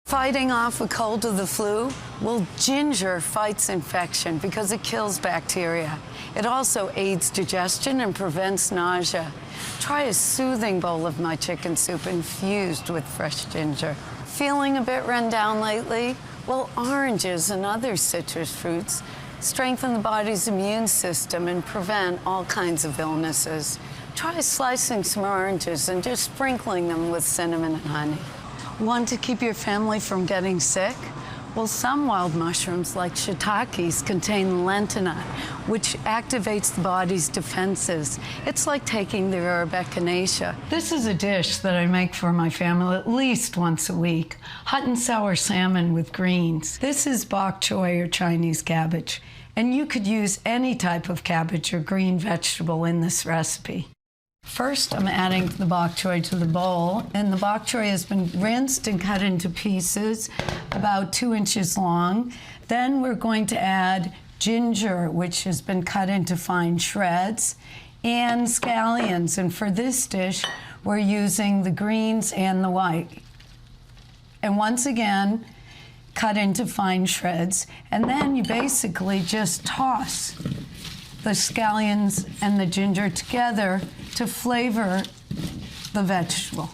Fighting off a cold or the flu? Well, ginger fights infection because it kills bacteria. It also aids digestion and prevents nausea. Try a soothing bowl of my chicken soup infused with fresh ginger. Feeling a bit run down lately? Well, oranges and other citrus fruits strengthen the body's immune system and prevent all kinds of illnesses. Try slicing some oranges and just sprinkling them with cinnamon and honey. Want to keep your family from getting sick? Well, some wild mushrooms, like shiitakes, contain lentinite, which activates the body's defenses. It's like taking the herb echinacea. This is a dish that I make for my family at least once a week. Hot and sour salmon with greens. This is bok choy, or Chinese cabbage. And you could use any type of cabbage or green vegetable in this recipe. First, I'm adding the bok choy to the bowl, and the bok choy has been rinsed and cut into pieces about 2 inches long. Then we're going to add ginger, which has been cut into fine shreds, and scallions. And for this dish, we're using the greens and the white. And once again, cut into fine shreds. And then you basically just toss the scallions and the ginger together to flavor the vegetable.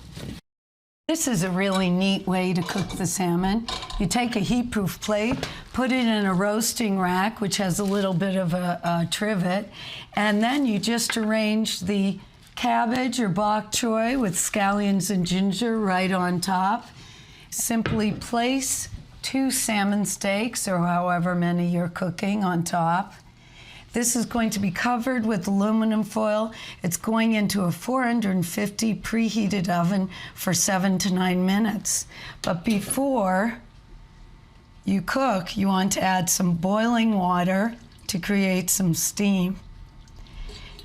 This is a really neat way to cook the salmon. You take a heat-proof plate, put it in a roasting rack, which has a little bit of a trivet, and then you just arrange the cabbage or bok choy with scallions and ginger right on top. Simply place 2 salmon steaks, or however many you're cooking, on top. This is going to be covered with aluminum foil. It's going into a 450 preheated oven for 7 to 9 minutes. But before you cook, you want to add some boiling water to create some steam.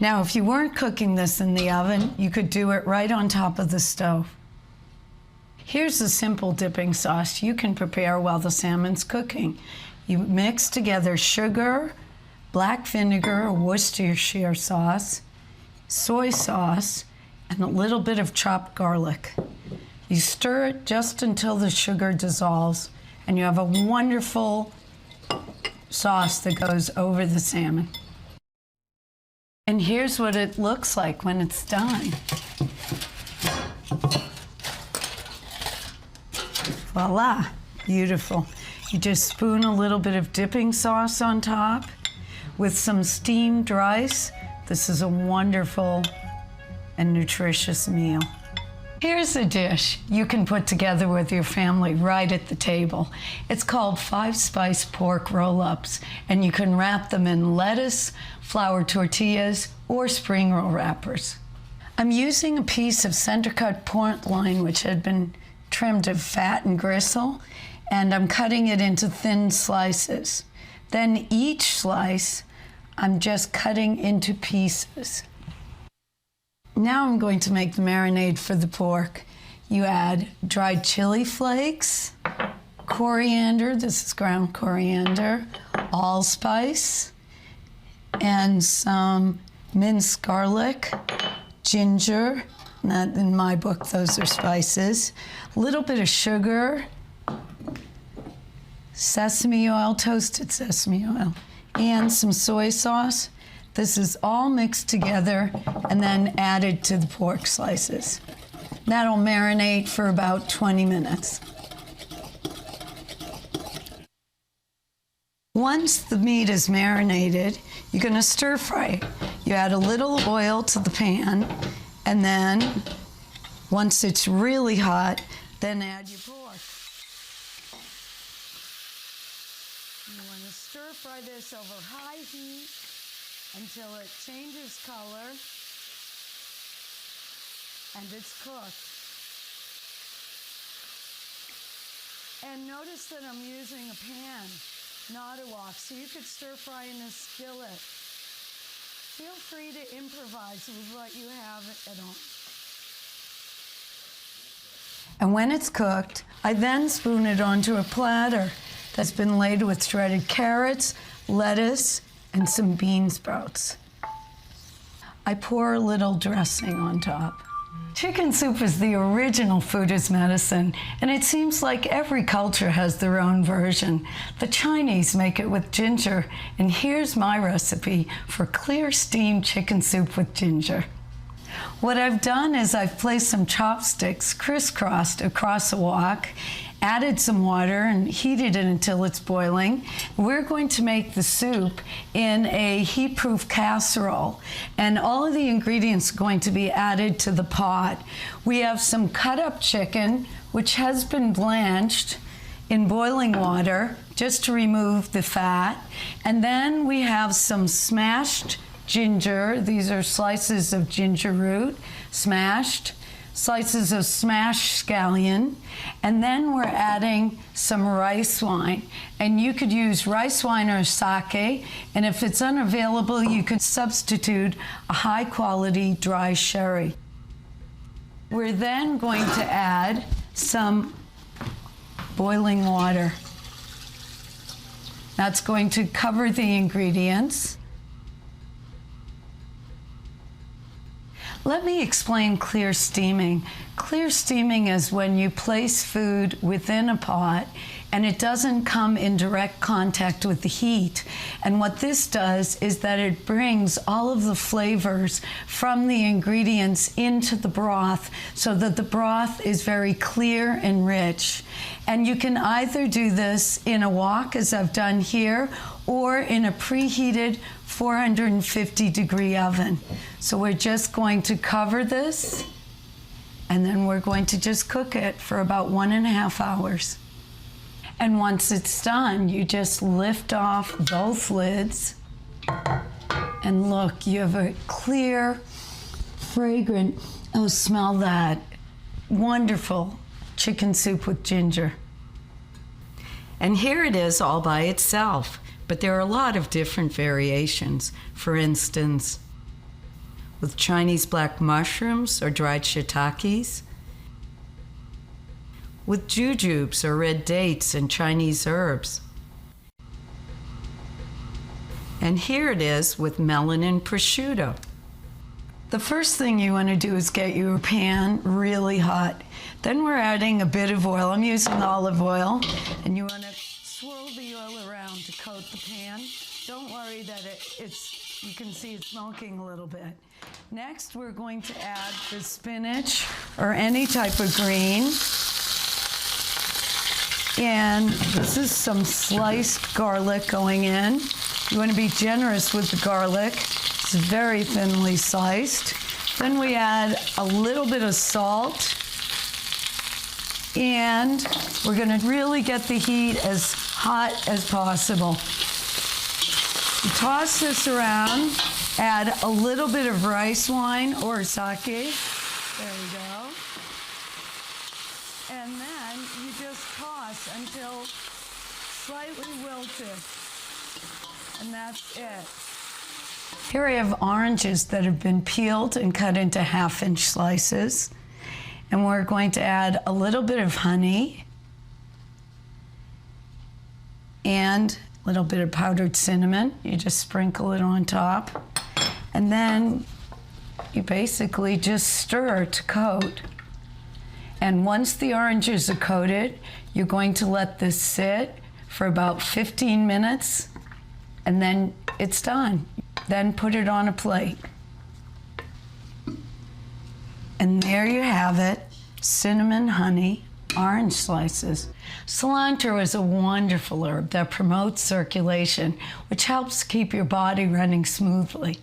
Now, if you weren't cooking this in the oven, you could do it right on top of the stove. Here's a simple dipping sauce you can prepare while the salmon's cooking. You mix together sugar, black vinegar or Worcestershire sauce, soy sauce, and a little bit of chopped garlic. You stir it just until the sugar dissolves, and you have a wonderful sauce that goes over the salmon. And here's what it looks like when it's done. Voila, beautiful. You just spoon a little bit of dipping sauce on top with some steamed rice. This is a wonderful and nutritious meal. Here's a dish you can put together with your family right at the table. It's called 5-spice pork roll-ups, and you can wrap them in lettuce, flour tortillas, or spring roll wrappers. I'm using a piece of center-cut port loin which had been trimmed of fat and gristle, and I'm cutting it into thin slices. Then each slice I'm just cutting into pieces. Now I'm going to make the marinade for the pork. You add dried chili flakes, coriander, this is ground coriander, allspice, and some minced garlic, ginger, not in my book, those are spices, a little bit of sugar, sesame oil, toasted sesame oil, and some soy sauce. This is all mixed together and then added to the pork slices. That'll marinate for about 20 minutes. Once the meat is marinated, you're going to stir fry it. You add a little oil to the pan, and then once it's really hot, then add your pork. You want to stir fry this over high heat until it changes color and it's cooked. And notice that I'm using a pan, not a wok, so you could stir fry in a skillet. Feel free to improvise with what you have at home. And when it's cooked, I then spoon it onto a platter that's been laid with shredded carrots, lettuce, and some bean sprouts. I pour a little dressing on top. Chicken soup is the original food as medicine, and it seems like every culture has their own version. The Chinese make it with ginger, and here's my recipe for clear steamed chicken soup with ginger. What I've done is I've placed some chopsticks crisscrossed across a wok, added some water and heated it until it's boiling. We're going to make the soup in a heat-proof casserole, and all of the ingredients are going to be added to the pot. We have some cut-up chicken, which has been blanched in boiling water just to remove the fat. And then we have some smashed ginger. These are slices of ginger root, smashed. Slices of smashed scallion, and then we're adding some rice wine. And you could use rice wine or sake, and if it's unavailable, you could substitute a high-quality dry sherry. We're then going to add some boiling water. That's going to cover the ingredients. Let me explain clear steaming. Clear steaming is when you place food within a pot and it doesn't come in direct contact with the heat. And what this does is that it brings all of the flavors from the ingredients into the broth so that the broth is very clear and rich. And you can either do this in a wok, as I've done here, or in a preheated 450-degree oven. So we're just going to cover this, and then we're going to just cook it for about 1.5 hours. And once it's done, you just lift off both lids, and look, you have a clear, fragrant, oh, smell that, wonderful chicken soup with ginger. And here it is all by itself. But there are a lot of different variations. For instance, with Chinese black mushrooms or dried shiitakes, with jujubes or red dates and Chinese herbs. And here it is with melon and prosciutto. The first thing you want to do is get your pan really hot. Then we're adding a bit of oil. I'm using olive oil, and you want to swirl the oil around to coat the pan. Don't worry that you can see it's smoking a little bit. Next, we're going to add the spinach or any type of green. And this is some sliced garlic going in. You want to be generous with the garlic. It's very thinly sliced. Then we add a little bit of salt. And we're going to really get the heat as hot as possible. You toss this around, add a little bit of rice wine or sake. There we go. And then you just toss until slightly wilted. And that's it. Here I have oranges that have been peeled and cut into 1/2-inch slices. And we're going to add a little bit of honey and a little bit of powdered cinnamon. You just sprinkle it on top. And then you basically just stir to coat. And once the oranges are coated, you're going to let this sit for about 15 minutes, and then it's done. Then put it on a plate. And there you have it, cinnamon, honey, orange slices. Cilantro is a wonderful herb that promotes circulation, which helps keep your body running smoothly.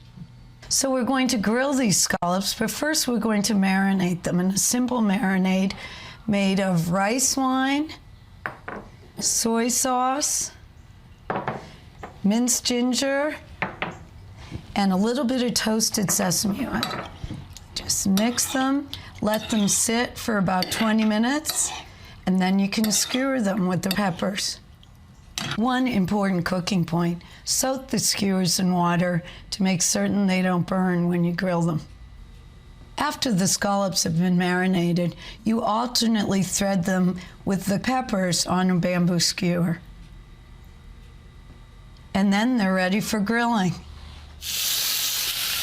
So we're going to grill these scallops, but first we're going to marinate them in a simple marinade made of rice wine, soy sauce, minced ginger, and a little bit of toasted sesame oil. Just mix them, let them sit for about 20 minutes, and then you can skewer them with the peppers. One important cooking point, soak the skewers in water to make certain they don't burn when you grill them. After the scallops have been marinated, you alternately thread them with the peppers on a bamboo skewer. And then they're ready for grilling.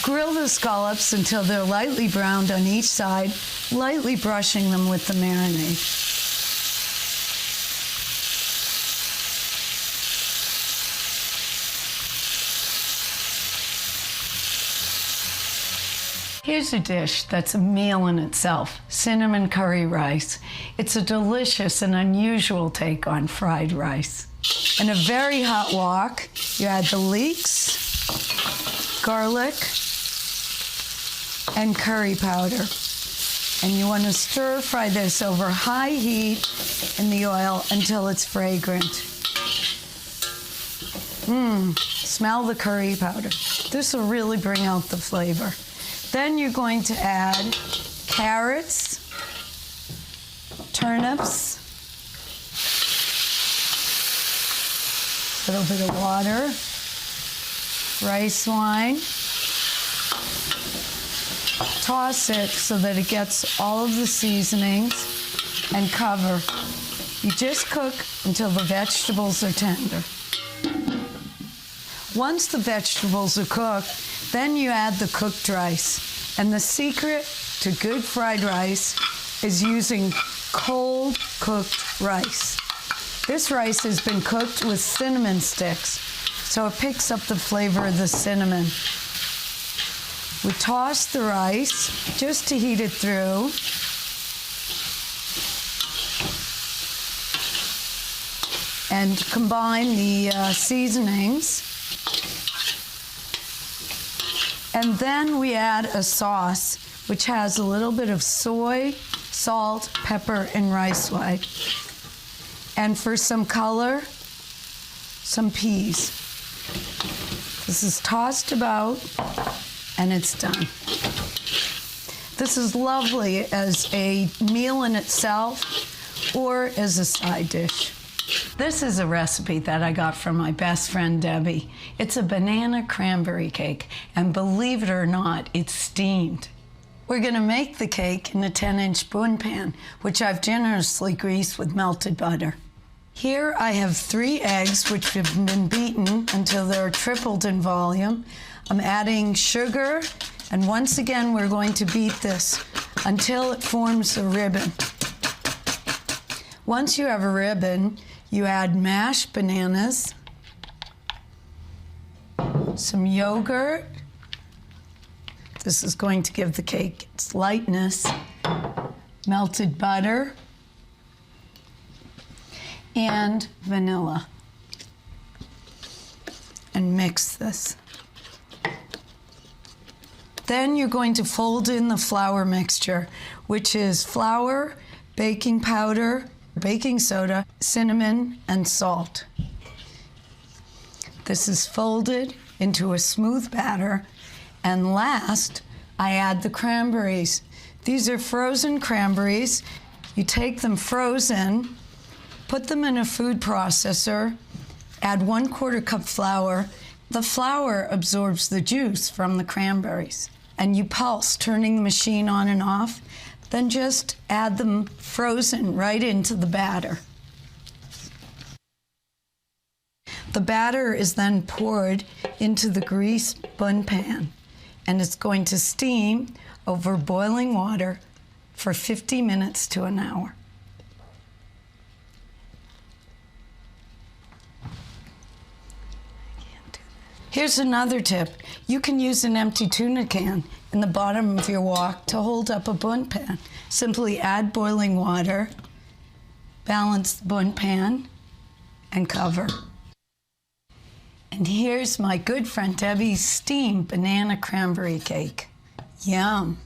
Grill the scallops until they're lightly browned on each side, lightly brushing them with the marinade. Here's a dish that's a meal in itself, cinnamon curry rice. It's a delicious and unusual take on fried rice. In a very hot wok, you add the leeks, garlic, and curry powder. And you want to stir fry this over high heat in the oil until it's fragrant. Smell the curry powder. This will really bring out the flavor. Then you're going to add carrots, turnips, a little bit of water, rice wine. Toss it so that it gets all of the seasonings and cover. You just cook until the vegetables are tender. Once the vegetables are cooked, then you add the cooked rice. And the secret to good fried rice is using cold cooked rice. This rice has been cooked with cinnamon sticks, so it picks up the flavor of the cinnamon. We toss the rice just to heat it through. And combine the seasonings. And then we add a sauce, which has a little bit of soy, salt, pepper, and rice white. And for some color, some peas. This is tossed about, and it's done. This is lovely as a meal in itself or as a side dish. This is a recipe that I got from my best friend, Debbie. It's a banana cranberry cake, and believe it or not, it's steamed. We're gonna make the cake in a 10-inch spoon pan, which I've generously greased with melted butter. Here I have 3 eggs, which have been beaten until they're tripled in volume. I'm adding sugar, and once again, we're going to beat this until it forms a ribbon. Once you have a ribbon, you add mashed bananas, some yogurt. This is going to give the cake its lightness, melted butter, and vanilla. And mix this. Then you're going to fold in the flour mixture, which is flour, baking powder, baking soda, cinnamon, and salt. This is folded into a smooth batter. And last, I add the cranberries. These are frozen cranberries. You take them frozen, put them in a food processor, add 1/4 cup flour. The flour absorbs the juice from the cranberries. And you pulse, turning the machine on and off. Then just add them frozen right into the batter. The batter is then poured into the greased bun pan, and it's going to steam over boiling water for 50 minutes to an hour. Here's another tip. You can use an empty tuna can in the bottom of your wok to hold up a bun pan. Simply add boiling water, balance the bun pan, and cover. And here's my good friend Debbie's steamed banana cranberry cake. Yum.